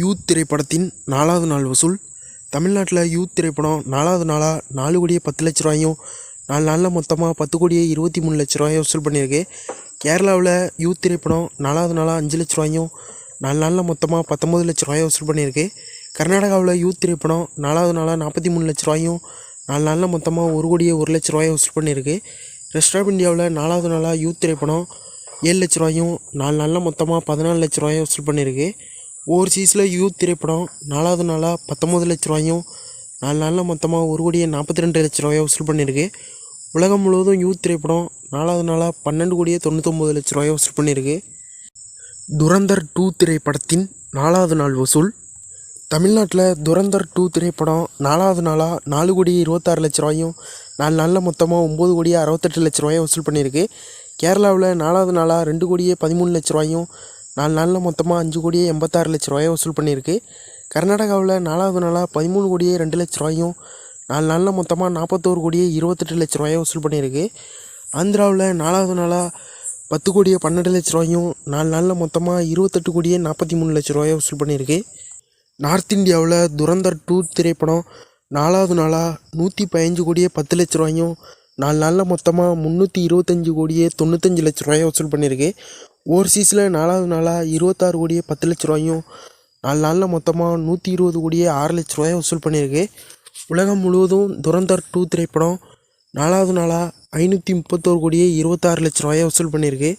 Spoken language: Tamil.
யூத் திரைப்படத்தின் 4வது நாள் வசூல். தமிழ்நாட்டில் யூத் திரைப்படம் 4வது நாளாக 4 கோடியே 10 லட்ச ரூபாயும் 4 நாளில் மொத்தமாக 10 கோடியே 23 லட்ச ரூபாயை வசூல் பண்ணியிருக்கு. கேரளாவில் யூத் திரைப்படம் 4வது நாளாக 5 லட்ச ரூபாயும் 4 நாளில் மொத்தமாக 19 லட்ச ரூபாயை வசூல் பண்ணியிருக்கு. கர்நாடகாவில் யூத் திரைப்படம் 4வது நாளாக 43 லட்ச ரூபாயும் 4 நாளில் மொத்தமாக 1 கோடியே 1 லட்ச ரூபாயை வசூல் பண்ணியிருக்கு. ரெஸ்ட் ஆஃப் இந்தியாவில் 4வது நாளாக யூத் திரைப்படம் 7 லட்ச ரூபாயும் 4 நாளில் மொத்தமாக 14 லட்ச ரூபாயை வசூல் பண்ணியிருக்கு. ஓவர்சீஸில் யூத் திரைப்படம் 4வது நாளாக 19 லட்ச ரூபாயும் 4 நாளில் மொத்தமாக 1 கோடியே 42 லட்ச ரூபாயை வசூல் பண்ணியிருக்கு. உலகம் முழுவதும் யூத் திரைப்படம் 4வது நாளாக 12 கோடியே 99 லட்ச ரூபாயை வசூல் பண்ணியிருக்கு. துரந்தர் 2 திரைப்படத்தின் 4வது நாள் வசூல். தமிழ்நாட்டில் துரந்தர் 2 திரைப்படம் 4வது நாளாக 4 கோடியே 26 லட்ச ரூபாயும் 4 நாளில் மொத்தமாக 9 கோடியே 68 லட்ச ரூபாயை வசூல் பண்ணியிருக்கு. கேரளாவில் 4வது நாளாக 2 கோடியே 13 லட்ச ரூபாயும் 4 நாளில் மொத்தமாக 5 கோடியே 86 லட்ச ரூபாயை வசூல் பண்ணியிருக்கு. கர்நாடகாவில் 4வது நாளாக 13 கோடியே 2 லட்ச ரூபாயும் 4 நாளில் மொத்தமாக 41 கோடியே 28 லட்ச ரூபாயை வசூல் பண்ணியிருக்கு. ஆந்திராவில் 4வது நாளாக 10 கோடியே 12 லட்ச ரூபாயும் 4 நாளில் மொத்தமாக 28 கோடியே 43 லட்ச ரூபாயை வசூல் பண்ணியிருக்கு. நார்த் இந்தியாவில் துரந்தர் 2 திரைப்படம் 4வது நாளாக 115 கோடியே 10 லட்ச ரூபாயும் 4 நாளில் மொத்தமாக 325 கோடியே 95 லட்ச ரூபாயை வசூல் பண்ணியிருக்கு. ஓவர்சீஸில் 4வது நாளாக 26 கோடியே 10 லட்ச ரூபாயும் 4 நாளில் மொத்தமாக 120 கோடியே 6 லட்ச ரூபாயை வசூல் பண்ணியிருக்கு. உலகம் முழுவதும் துரந்தர் 2 திரைப்படம் 4வது நாளாக 531 கோடியே 26 லட்ச ரூபாயை வசூல் பண்ணியிருக்கு.